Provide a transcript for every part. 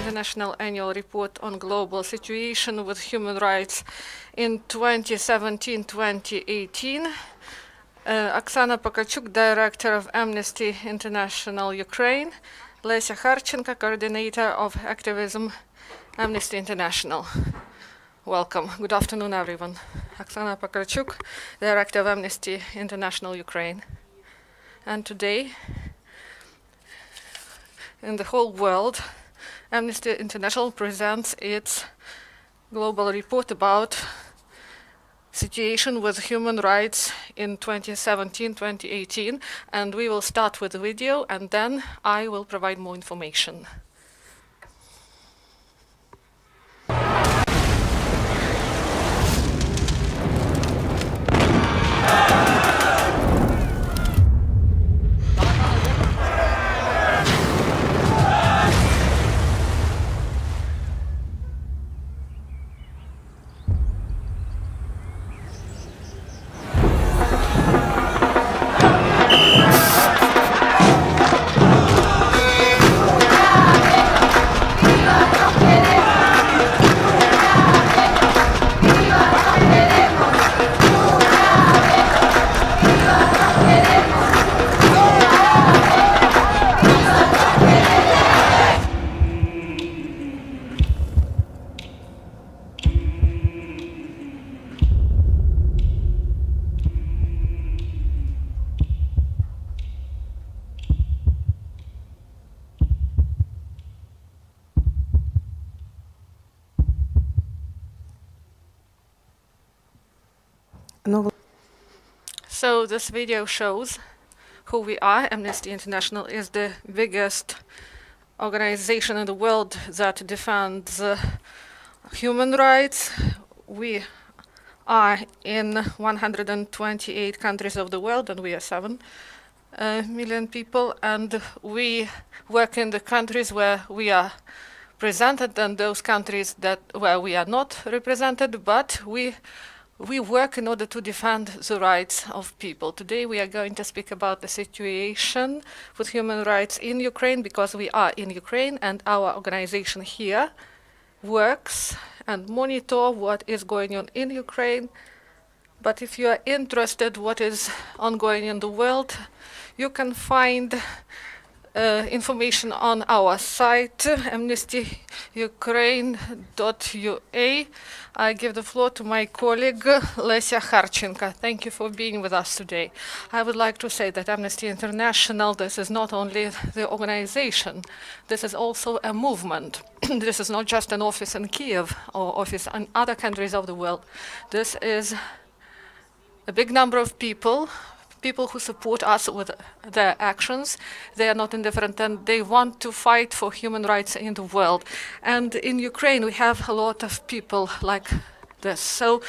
International Annual Report on Global Situation with Human Rights in 2017-2018. Oksana Pokalchuk, Director of Amnesty International Ukraine. Lesya Kharchenko, Coordinator of Activism, Amnesty International. Welcome. Good afternoon, everyone. Oksana Pokalchuk, Director of Amnesty International Ukraine. And today, in the whole world, Amnesty International presents its global report about situation with human rights in 2017-2018, and we will start with the video, and then I will provide more information. So this video shows who we are. Amnesty International is the biggest organization in the world that defends human rights. We are in 128 countries of the world, and we are 7 million people, and we work in the countries where we are presented and those countries where we are not represented, but we work in order to defend the rights of people. Today we are going to speak about the situation with human rights in Ukraine, because we are in Ukraine and our organization here works and monitor what is going on in Ukraine. But if you are interested what is ongoing in the world, you can find information on our site, amnestyukraine.ua. I give the floor to my colleague, Lesya Kharchenko. Thank you for being with us today. I would like to say that Amnesty International, this is not only the organization, this is also a movement. This is not just an office in Kiev or office in other countries of the world. This is a big number of people who support us with their actions. They are not indifferent, and they want to fight for human rights in the world. And in Ukraine, we have a lot of people like this. So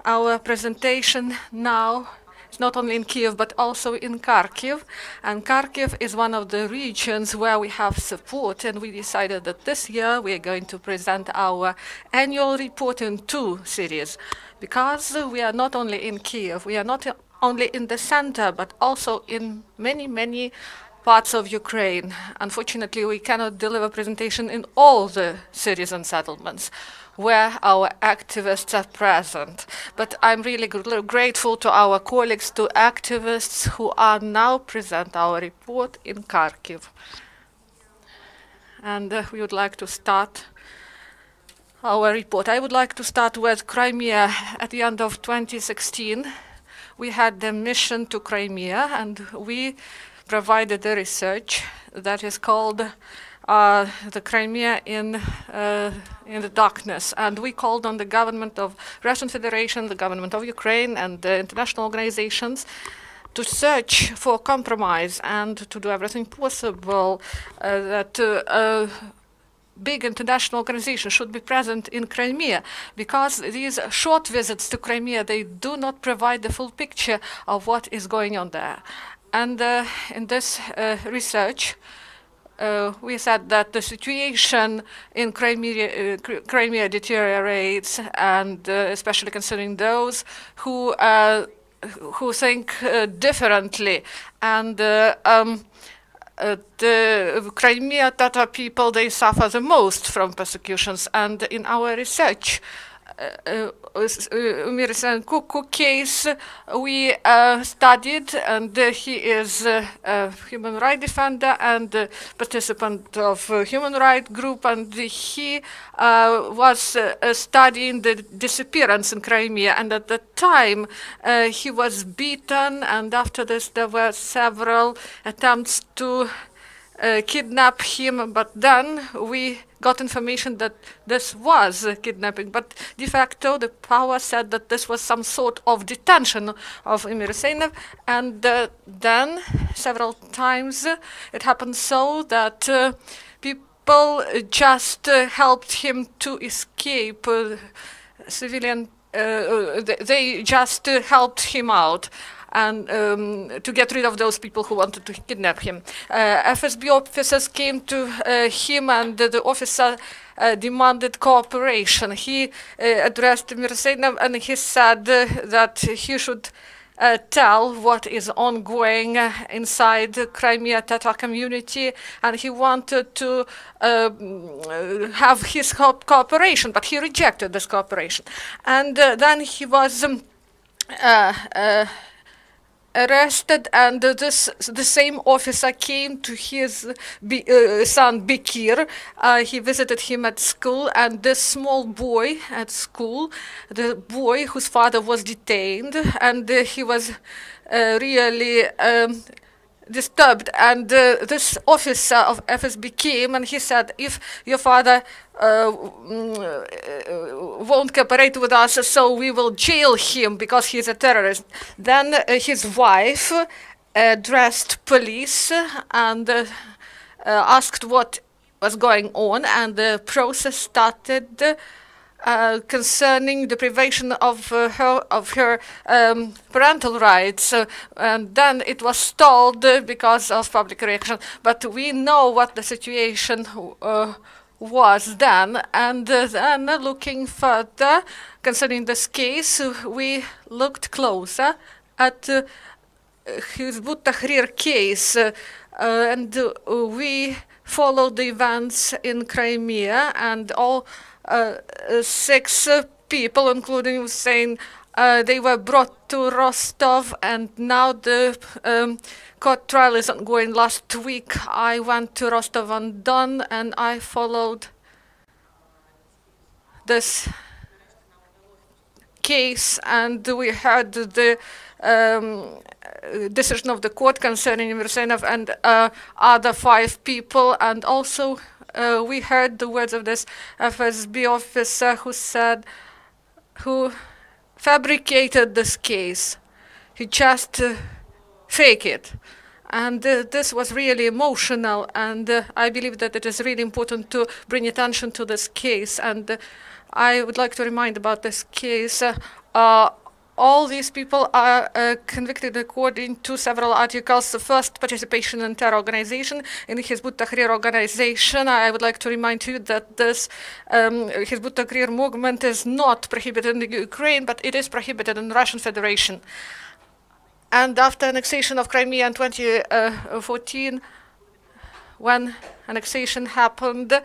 our presentation now is not only in Kiev, but also in Kharkiv. And Kharkiv is one of the regions where we have support, and we decided that this year we are going to present our annual report in 2 series, because we are not only in Kiev, we are not only in the center, but also in many, many parts of Ukraine. Unfortunately, we cannot deliver presentation in all the cities and settlements where our activists are present. But I'm really grateful to our colleagues, to activists who are now present our report in Kharkiv. And we would like to start our report. I would like to start with Crimea. At the end of 2016, we had the mission to Crimea, and we provided the research that is called the Crimea in the darkness. And we called on the government of Russian Federation, the government of Ukraine, and the international organizations to search for compromise and to do everything possible that big international organizations should be present in Crimea, because these short visits to Crimea, they do not provide the full picture of what is going on there. And in this research, we said that the situation in Crimea deteriorates, and especially concerning those who think differently. And the Crimea Tatar people, they suffer the most from persecutions. And in our research, Kharchenko case we studied, and he is a human rights defender and participant of a human rights group, and he was studying the disappearance in Crimea, and at the time he was beaten, and after this there were several attempts to kidnap him, but then we got information that this was kidnapping, but de facto the power said that this was some sort of detention of Emir Husseinov, and then several times it happened so that people just helped him to escape. Civilian, they just helped him out and to get rid of those people who wanted to kidnap him. FSB officers came to him, and the officer demanded cooperation. He addressed Emir Husseinov, and he said that he should tell what is ongoing inside the Crimea Tatar community, and he wanted to have his cooperation, but he rejected this cooperation. And then he was arrested, and the same officer came to his son Bekir. He visited him at school, and this small boy at school, the boy whose father was detained, and he was really disturbed, and this officer of FSB came, and he said, if your father won't cooperate with us, so we will jail him because he's a terrorist. Then his wife addressed police and asked what was going on, and the process started concerning deprivation of her parental rights, and then it was stalled because of public reaction. But we know what the situation was then, and then looking further concerning this case, we looked closer at Hizbut Tahrir case, and we followed the events in Crimea, and all 6 people, including Hussein, they were brought to Rostov, and now the court trial is ongoing. Last week I went to Rostov-on-Don, and I followed this case, and we heard the decision of the court concerning Emir Husseinov and other 5 people, and also we heard the words of this FSB officer who fabricated this case. He just faked it. And this was really emotional, and I believe that it is really important to bring attention to this case. And I would like to remind about this case. All these people are convicted according to several articles. The first, participation in terror organization. In the Hizbut Tahrir organization, I would like to remind you that this Hizbut Tahrir movement is not prohibited in the Ukraine, but it is prohibited in the Russian Federation. And after annexation of Crimea in 2014, when annexation happened,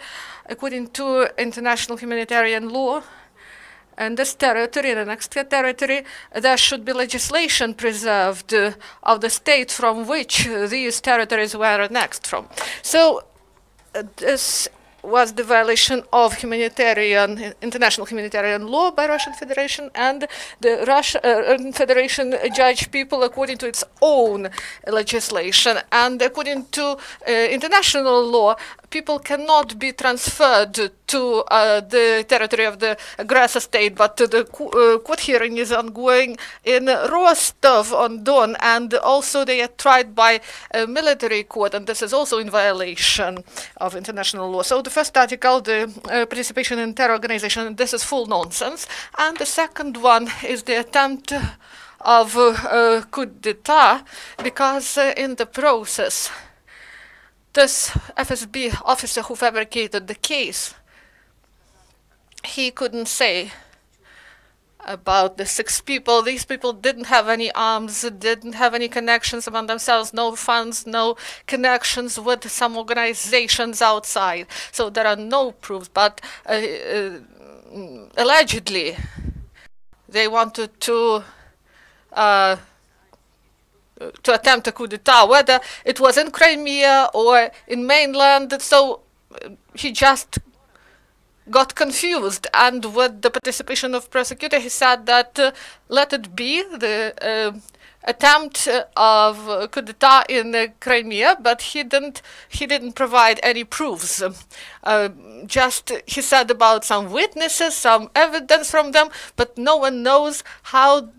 according to international humanitarian law, and this territory, the next territory, there should be legislation preserved of the state from which these territories were annexed from. So this was the violation of international humanitarian law by Russian Federation, and the Russian Federation judged people according to its own legislation. And according to international law, people cannot be transferred to the territory of the aggressor state, but the court hearing is ongoing in Rostov-on-Don, and also they are tried by a military court, and this is also in violation of international law. So the first article, the participation in terror organization, this is full nonsense, and the second one is the attempt of coup d'etat, because in the process, this FSB officer who fabricated the case, he couldn't say about the 6 people. These people didn't have any arms, didn't have any connections among themselves, no funds, no connections with some organizations outside. So there are no proofs, but allegedly they wanted to attempt a coup d'etat, whether it was in Crimea or in mainland. So he just got confused, and with the participation of prosecutor, he said that let it be the attempt of coup d'etat in Crimea, but he didn't provide any proofs. Just he said about some witnesses, some evidence from them, but no one knows how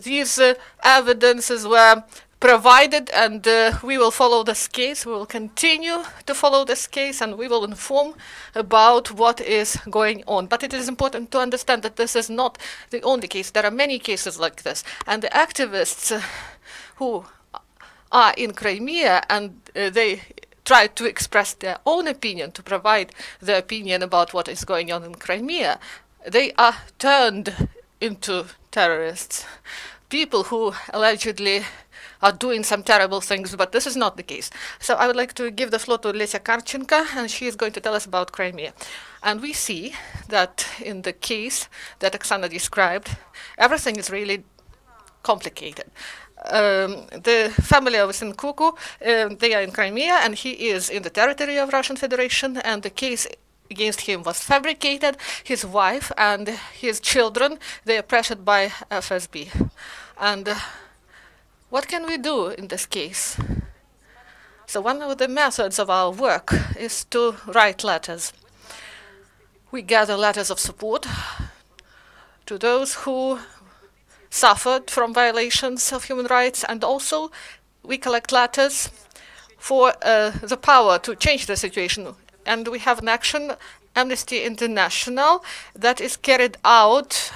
these evidences were provided, and we will follow this case. We will continue to follow this case, and we will inform about what is going on. But it is important to understand that this is not the only case. There are many cases like this, and the activists who are in Crimea, and they try to express their own opinion, to provide their opinion about what is going on in Crimea, they are turned into terrorists. People who allegedly are doing some terrible things, but this is not the case. So I would like to give the floor to Lesya Kharchenko, and she is going to tell us about Crimea. And we see that in the case that Oksana described, everything is really complicated. The family of Kharchenko, they are in Crimea, and he is in the territory of Russian Federation, and the case against him was fabricated. His wife and his children, they are pressured by FSB. And what can we do in this case? So one of the methods of our work is to write letters. We gather letters of support to those who suffered from violations of human rights, and also we collect letters for the power to change the situation. And we have an action, Amnesty International, that is carried out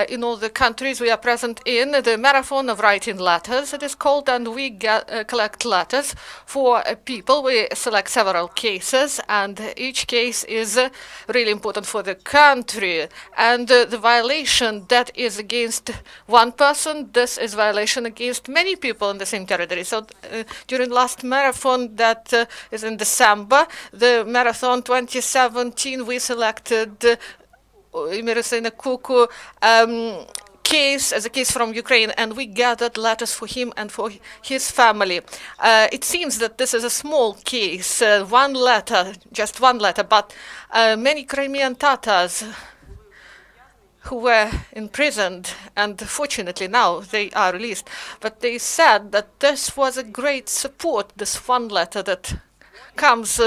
in all the countries we are present in. The marathon of writing letters, it is called, and we collect letters for people. We select several cases, and each case is really important for the country. And the violation that is against one person, this is violation against many people in the same territory. So during last marathon, that is in December, the marathon 2017, we selected Kuku case as a case from Ukraine, and we gathered letters for him and for his family. It seems that this is a small case, one letter, just one letter, but many Crimean Tatars who were imprisoned, and fortunately now they are released, but they said that this was a great support, this one letter that comes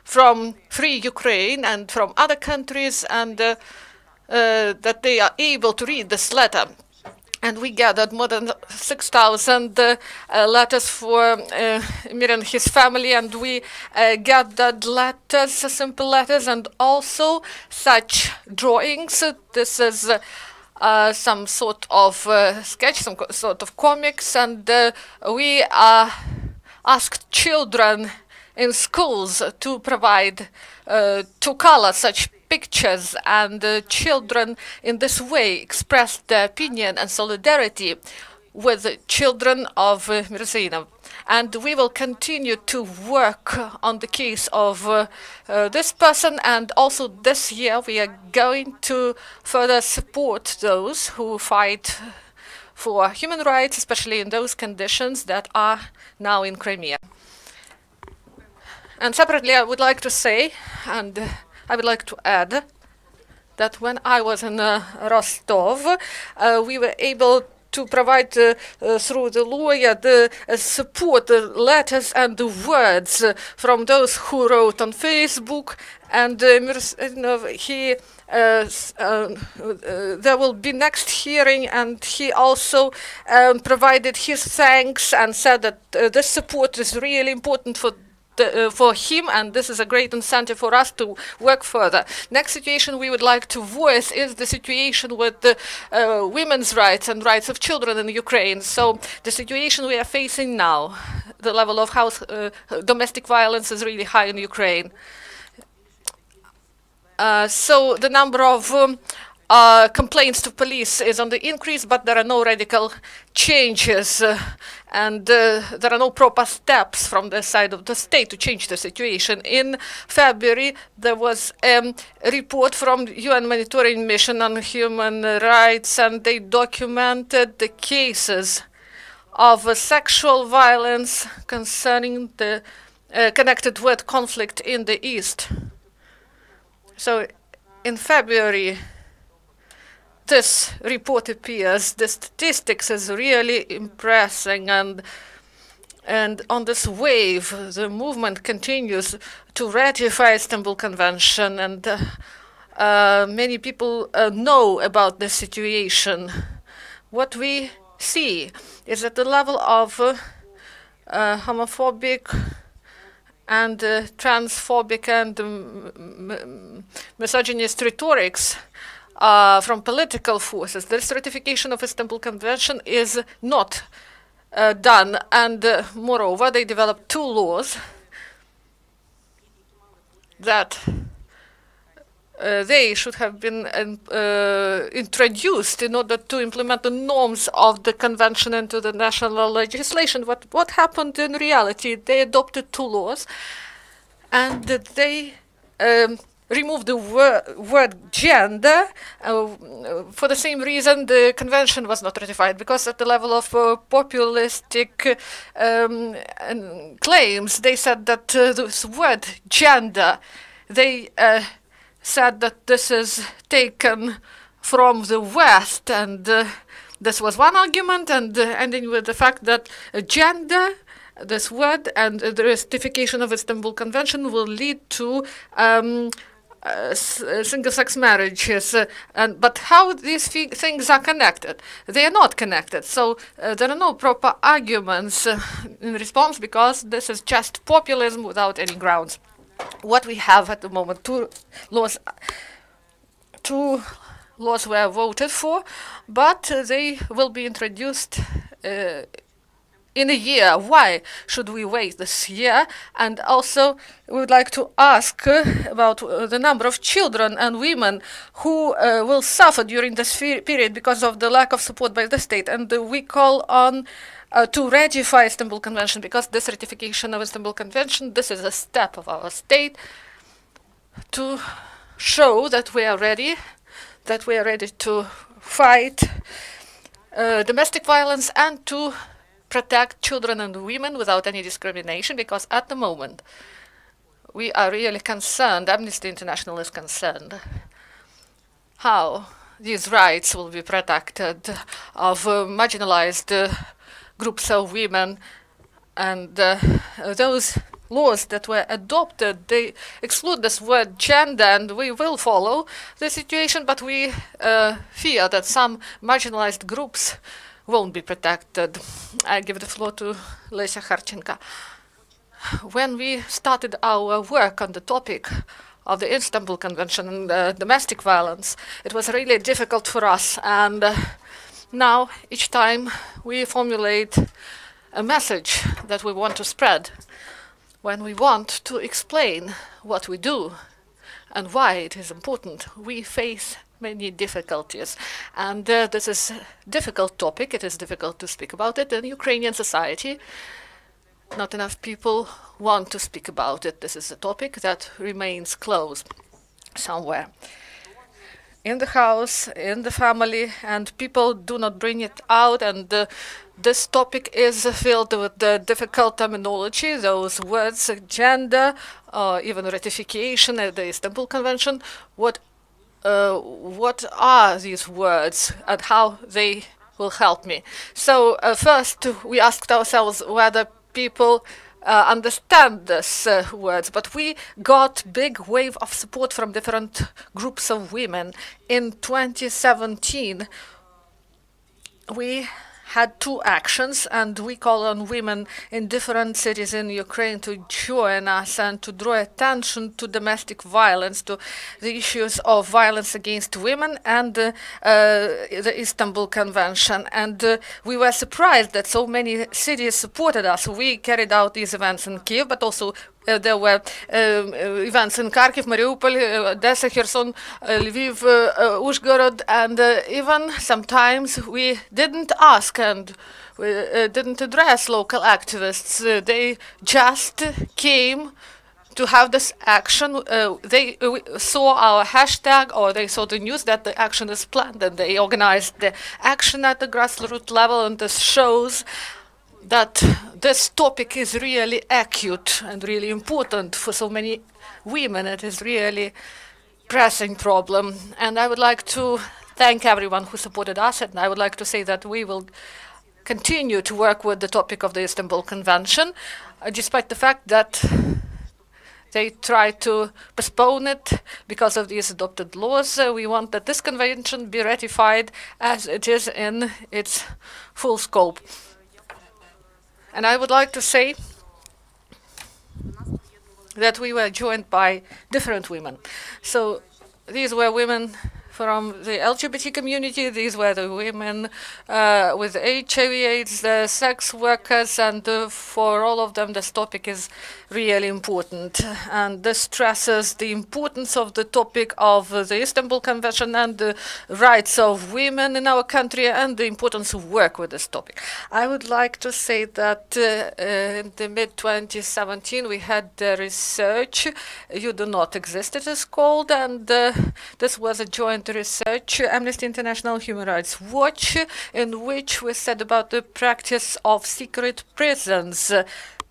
from Free Ukraine and from other countries, and that they are able to read this letter. And we gathered more than 6,000 letters for Mir and his family, and we gathered letters, simple letters, and also such drawings. This is some sort of sketch, some sort of comics, and we asked children in schools to provide, to color such pictures, and children in this way expressed their opinion and solidarity with the children of Mirzaina. And we will continue to work on the case of this person, and also this year we are going to further support those who fight for human rights, especially in those conditions that are now in Crimea. And separately, I would like to say, and I would like to add, that when I was in Rostov, we were able to provide through the lawyer the support, the letters and the words from those who wrote on Facebook, and he there will be next hearing, and he also provided his thanks and said that this support is really important for him, and this is a great incentive for us to work further. Next situation we would like to voice is the situation with the women's rights and rights of children in Ukraine. So the situation we are facing now, the level of domestic violence is really high in Ukraine. So the number of complaints to police is on the increase, but there are no radical changes, and there are no proper steps from the side of the state to change the situation. In February, there was a report from the UN Monitoring Mission on Human Rights, and they documented the cases of sexual violence concerning the connected with conflict in the East. So in February, this report appears. The statistics is really impressive, and on this wave, the movement continues to ratify Istanbul Convention, and many people know about the situation. What we see is at the level of homophobic and transphobic and misogynist rhetorics from political forces. This ratification of Istanbul Convention is not done, and moreover, they developed two laws that they should have been introduced in order to implement the norms of the convention into the national legislation. What happened in reality? They adopted two laws, and they removed the word gender. For the same reason, the convention was not ratified, because at the level of populistic claims, they said that this word gender, they said that this is taken from the West, and this was one argument, and ending with the fact that gender, this word, and the ratification of Istanbul Convention will lead to single-sex marriages. But how these things are connected? They are not connected. So there are no proper arguments in response, because this is just populism without any grounds. What we have at the moment, two laws were voted for, but they will be introduced in a year. Why should we wait this year? And also, we would like to ask about the number of children and women who will suffer during this period because of the lack of support by the state. And we call on to ratify Istanbul Convention, because this ratification of Istanbul Convention, this is a step of our state to show that we are ready to fight domestic violence and to protect children and women without any discrimination, because at the moment we are really concerned, Amnesty International is concerned, how these rights will be protected of marginalized groups of women. And those laws that were adopted, they exclude this word gender, and we will follow the situation, but we fear that some marginalized groups won't be protected. I give the floor to Lesya Kharchenko. When we started our work on the topic of the Istanbul Convention and domestic violence, it was really difficult for us, and now each time we formulate a message that we want to spread, when we want to explain what we do and why it is important, we face many difficulties. And this is a difficult topic. It is difficult to speak about it in Ukrainian society. Not enough people want to speak about it. This is a topic that remains closed somewhere in the house, in the family, and people do not bring it out. And this topic is filled with the difficult terminology, those words, gender, even ratification of the Istanbul Convention. What are these words and how they will help me? So first, we asked ourselves whether people understand these words, but we got big wave of support from different groups of women. In 2017, we had two actions, and we call on women in different cities in Ukraine to join us and to draw attention to domestic violence, to the issues of violence against women and the Istanbul Convention. And we were surprised that so many cities supported us. We carried out these events in Kiev, but also there were events in Kharkiv, Mariupol, Odessa, Kherson, Lviv, Uzhgorod, and even sometimes we didn't ask and we didn't address local activists. They just came to have this action. They saw our hashtag, or they saw the news that the action is planned, and they organized the action at the grassroots level, and this shows that this topic is really acute and really important for so many women. It is really pressing problem. And I would like to thank everyone who supported us, and I would like to say that we will continue to work with the topic of the Istanbul Convention, despite the fact that they try to postpone it because of these adopted laws. We want that this convention be ratified as it is in its full scope. And I would like to say that we were joined by different women. So these were women from the LGBT community, these were the women with HIV/AIDS, the sex workers, and for all of them this topic is really important. And this stresses the importance of the topic of the Istanbul Convention and the rights of women in our country and the importance of work with this topic. I would like to say that in the mid-2017 we had research, You Do Not Exist it is called, and this was a joint research, Amnesty International Human Rights Watch, in which we said about the practice of secret prisons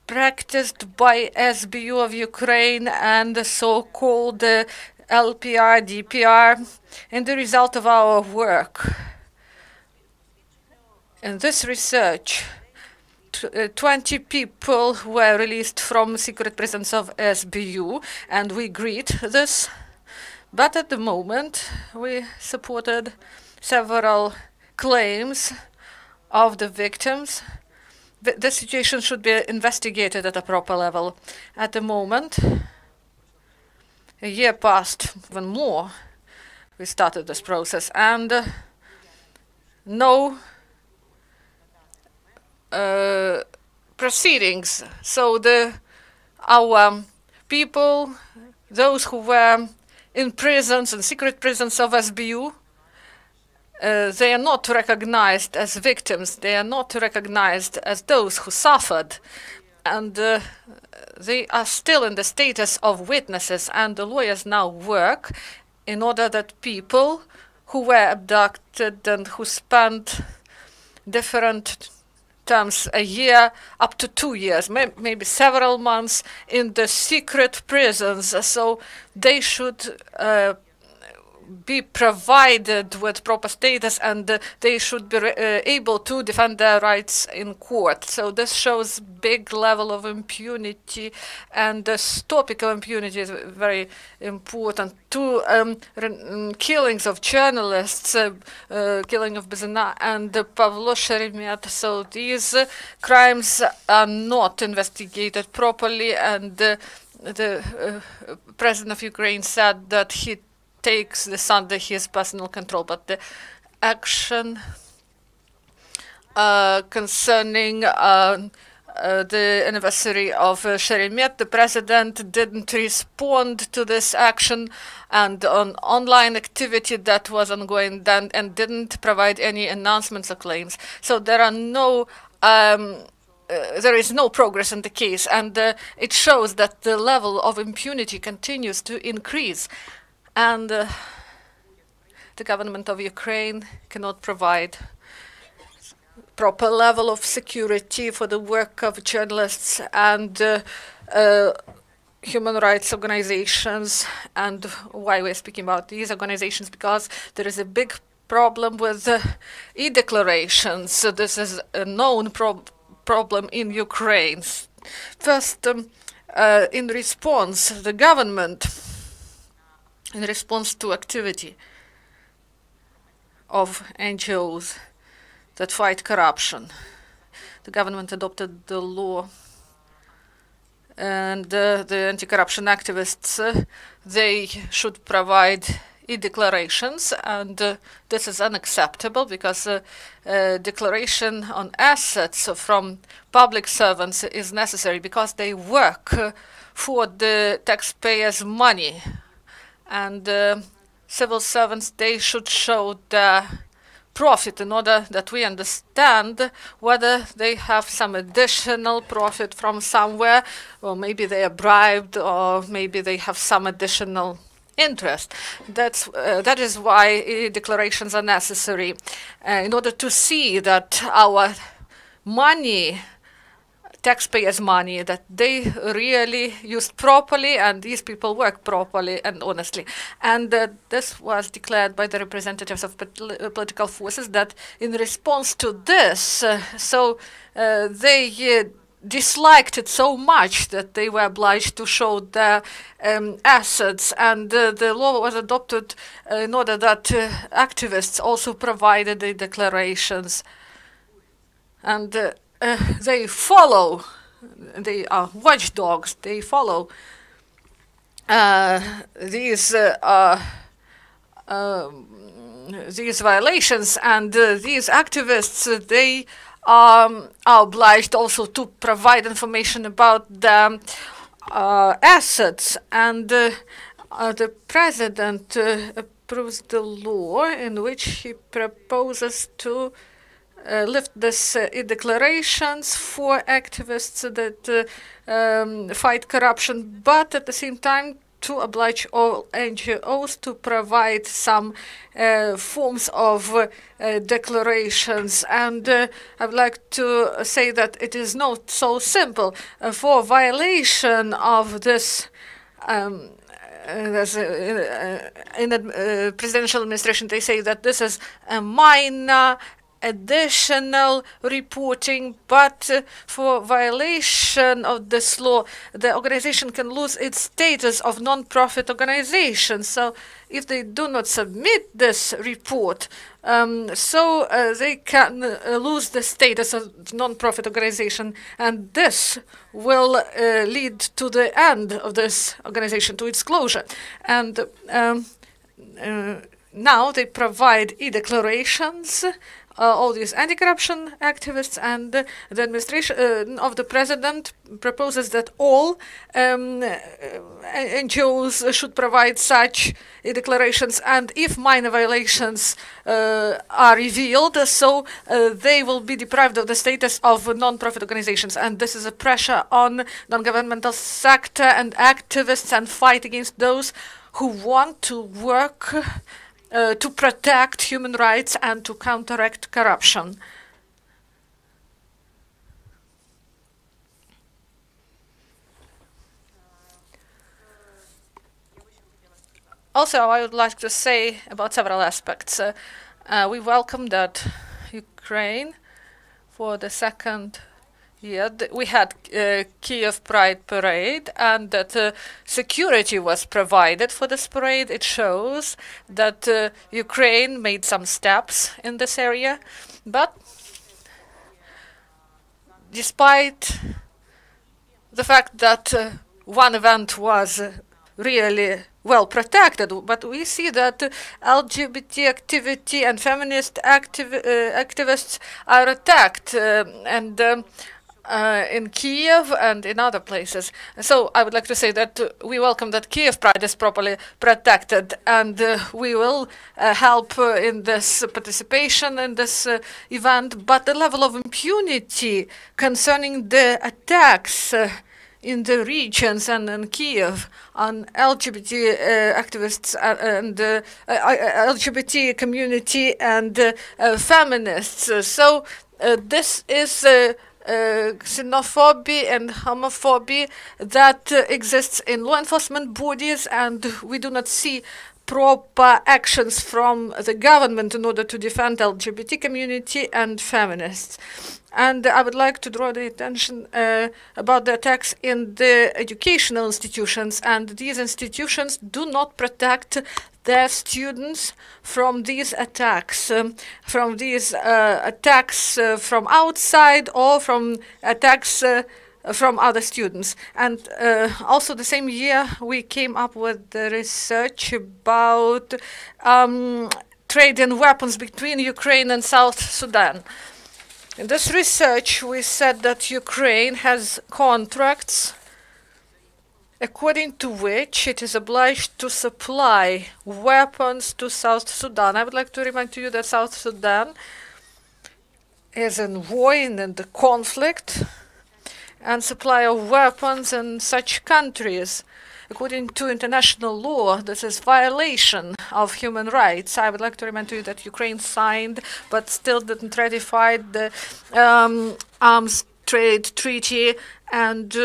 practiced by SBU of Ukraine and the so-called LPR, DPR, and the result of our work. In this research, 20 people were released from secret prisons of SBU, and we agreed this. But at the moment, we supported several claims of the victims. The situation should be investigated at a proper level. At the moment, a year passed, even more, we started this process, and no proceedings. So our people, those who were in prisons and secret prisons of SBU, they are not recognized as victims. They are not recognized as those who suffered. And they are still in the status of witnesses. And the lawyers now work in order that people who were abducted and who spent different terms, a year up to 2 years, maybe several months in the secret prisons. So they should be provided with proper status, and they should be able to defend their rights in court. So this shows big level of impunity, and this topic of impunity is very important. Two killings of journalists, killing of Bezina and Pavlo Sheremet. So these crimes are not investigated properly, and the president of Ukraine said that he takes this under his personal control, but the action concerning the anniversary of Sheremet, the president didn't respond to this action, and on online activity that was ongoing then, and didn't provide any announcements or claims. So there are no there is no progress in the case, and it shows that the level of impunity continues to increase. And the government of Ukraine cannot provide proper level of security for the work of journalists and human rights organizations. And why we're speaking about these organizations? Because there is a big problem with e-declarations. So this is a known problem in Ukraine. First, in response, the government, in response to activity of NGOs that fight corruption, the government adopted the law, and the anti-corruption activists, they should provide e-declarations, and this is unacceptable because declaration on assets from public servants is necessary because they work for the taxpayers' money. And civil servants, they should show the profit in order that we understand whether they have some additional profit from somewhere, or maybe they are bribed, or maybe they have some additional interest. That is why declarations are necessary, in order to see that our money, taxpayers' money, that they really used properly and these people work properly and honestly. And this was declared by the representatives of political forces, that in response to this, they disliked it so much that they were obliged to show their assets, and the law was adopted in order that activists also provided the declarations. And they follow, they are watchdogs, they follow these violations, and these activists, they are obliged also to provide information about the assets. And the president approves the law in which he proposes to lift this declarations for activists that fight corruption, but at the same time to oblige all NGOs to provide some forms of declarations. And I would like to say that it is not so simple. For violation of this in the presidential administration, they say that this is a minor additional reporting, but for violation of this law, the organization can lose its status of non-profit organization. So if they do not submit this report, they can lose the status of non-profit organization, and this will lead to the end of this organization, to its closure. And now they provide e-declarations, all these anti-corruption activists, and the administration of the president proposes that all NGOs should provide such declarations, and if minor violations are revealed, so they will be deprived of the status of non-profit organizations. And this is a pressure on non-governmental sector and activists, and fight against those who want to work to protect human rights and to counteract corruption. Also, I would like to say about several aspects. We welcome that Ukraine, for the second year, we had Kiev Pride Parade, and that security was provided for this parade. It shows that Ukraine made some steps in this area, but despite the fact that one event was really well protected, but we see that LGBT activity and feminist activists are attacked, and in Kiev and in other places. So I would like to say that we welcome that Kiev Pride is properly protected, and we will help in this participation in this event. But the level of impunity concerning the attacks in the regions and in Kiev on LGBT activists and LGBT community and feminists. So this is xenophobia and homophobia that exists in law enforcement bodies, and we do not see proper actions from the government in order to defend LGBT community and feminists. And I would like to draw the attention about the attacks in the educational institutions, and these institutions do not protect their students from these attacks, from outside, or from attacks from other students. And also the same year we came up with the research about trade in weapons between Ukraine and South Sudan. In this research we said that Ukraine has contracts according to which it is obliged to supply weapons to South Sudan. I would like to remind you that South Sudan is in war, in the conflict, and supply of weapons in such countries. According to international law, this is violation of human rights. I would like to remind you that Ukraine signed but still didn't ratify the arms trade treaty, and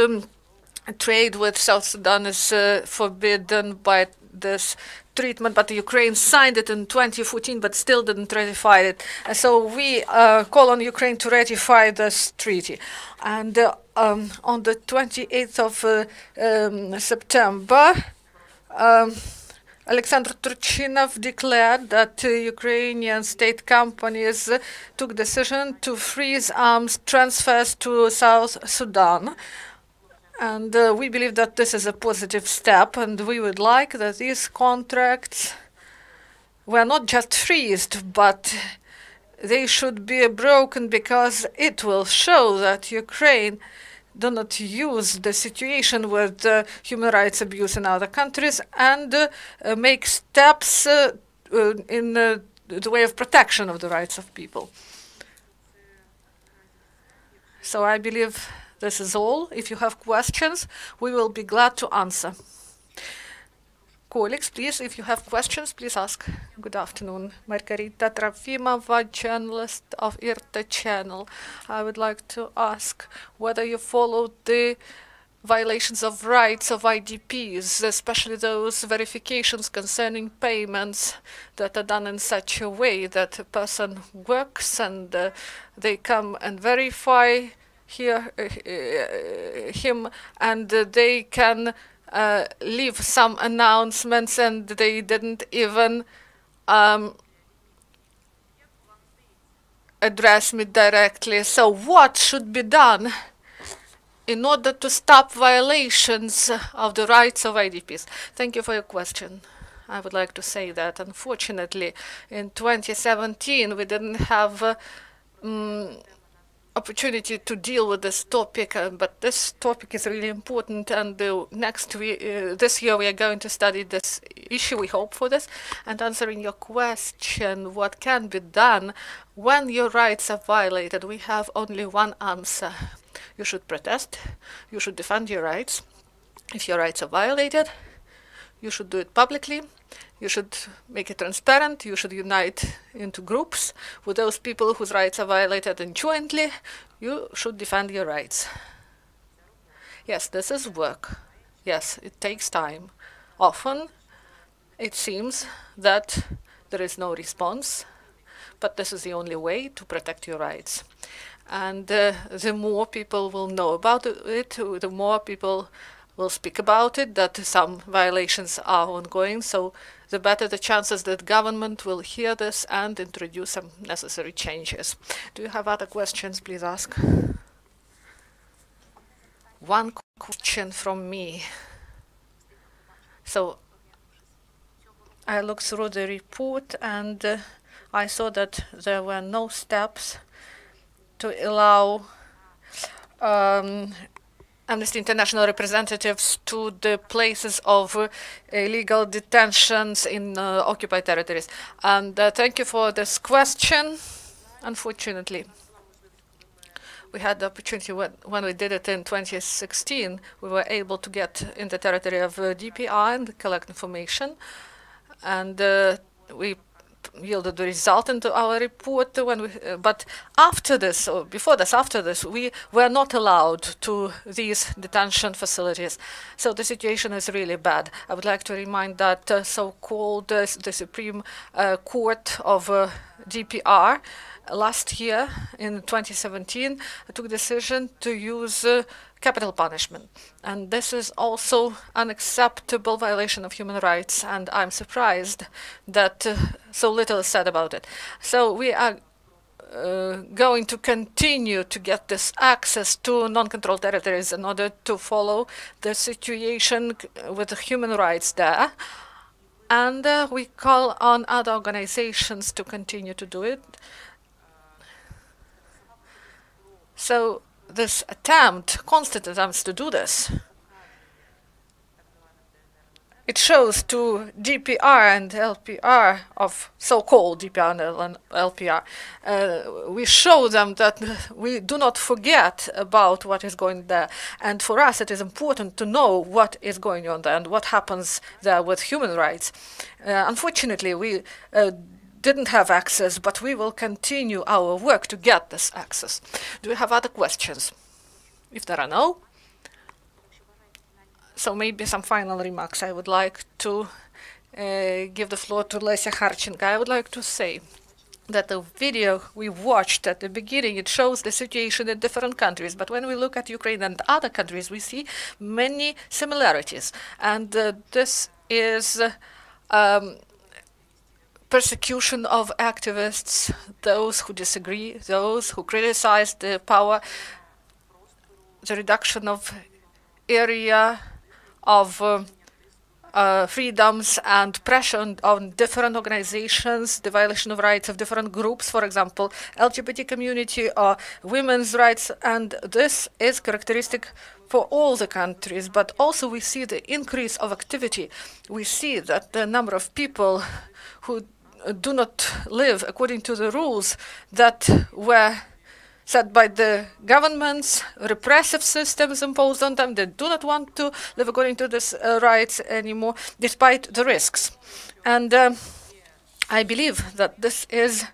trade with South Sudan is forbidden by this treatment, but Ukraine signed it in 2014 but still didn't ratify it. So we call on Ukraine to ratify this treaty. And on the 28th of September, Alexander Turchinov declared that Ukrainian state companies took decision to freeze arms transfers to South Sudan. And we believe that this is a positive step, and we would like that these contracts were not just freezed, but they should be broken, because it will show that Ukraine do not use the situation with human rights abuse in other countries and make steps in the way of protection of the rights of people. So I believe this is all. If you have questions, we will be glad to answer. Colleagues, please, if you have questions, please ask. Good afternoon. Margarita Trofimova, journalist of IRTA channel. I would like to ask whether you followed the violations of rights of IDPs, especially those verifications concerning payments that are done in such a way that a person works and they come and verify him, and they can leave some announcements, and they didn't even address me directly. So what should be done in order to stop violations of the rights of IDPs? Thank you for your question. I would like to say that, unfortunately, in 2017, we didn't have opportunity to deal with this topic, but this topic is really important, and this year we are going to study this issue. We hope for this. And answering your question, what can be done when your rights are violated, we have only one answer. You should protest. You should defend your rights. If your rights are violated, you should do it publicly. You should make it transparent. You should unite into groups with those people whose rights are violated, and jointly you should defend your rights. Yes, this is work. Yes, it takes time. Often it seems that there is no response, but this is the only way to protect your rights. And the more people will know about it, the more people will speak about it, that some violations are ongoing, so the better the chances that government will hear this and introduce some necessary changes. Do you have other questions? Please ask. One question from me. So I looked through the report, and I saw that there were no steps to allow Amnesty International representatives to the places of illegal detentions in occupied territories. And thank you for this question. Unfortunately, we had the opportunity when we did it in 2016. We were able to get in the territory of DPR and collect information, and we yielded the result into our report. But after this, or before this, after this, we were not allowed to these detention facilities. So the situation is really bad. I would like to remind that so-called the Supreme Court of DPR last year in 2017 took decision to use capital punishment, and this is also unacceptable violation of human rights, and I'm surprised that so little is said about it. So we are going to continue to get this access to non-controlled territories in order to follow the situation with the human rights there, and we call on other organizations to continue to do it. So this attempt, constant attempts to do this, it shows to DPR and LPR of so-called DPR and LPR. We show them that we do not forget about what is going there. And for us, it is important to know what is going on there and what happens there with human rights. Unfortunately, we didn't have access, but we will continue our work to get this access. Do you have other questions? If there are no, so maybe some final remarks. I would like to give the floor to Lesya Kharchenko. I would like to say that the video we watched at the beginning, it shows the situation in different countries. But when we look at Ukraine and other countries, we see many similarities. And this is persecution of activists, those who disagree, those who criticize the power, the reduction of area of freedoms and pressure on different organizations, the violation of rights of different groups, for example, LGBT community or women's rights. And this is characteristic for all the countries, but also we see the increase of activity. We see that the number of people who do not live according to the rules that were set by the governments, repressive systems imposed on them. They do not want to live according to these rights anymore, despite the risks. And I believe that this is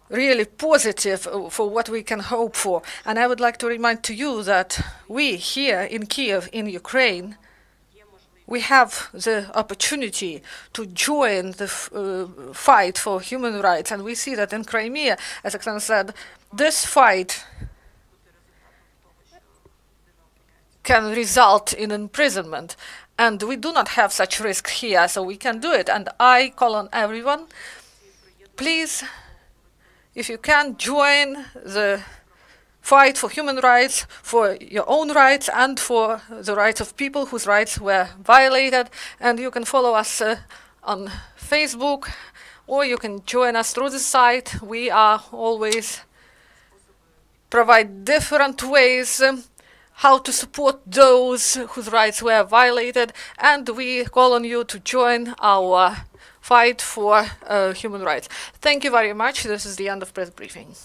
really positive for what we can hope for. And I would like to remind to you that we here in Kiev, in Ukraine, we have the opportunity to join the fight for human rights. And we see that in Crimea, as Oksana said, this fight can result in imprisonment. And we do not have such risk here, so we can do it. And I call on everyone, please, if you can, join the fight for human rights, for your own rights, and for the rights of people whose rights were violated. And you can follow us on Facebook, or you can join us through the site. We are always provide different ways how to support those whose rights were violated, and we call on you to join our fight for human rights. Thank you very much. This is the end of press briefing.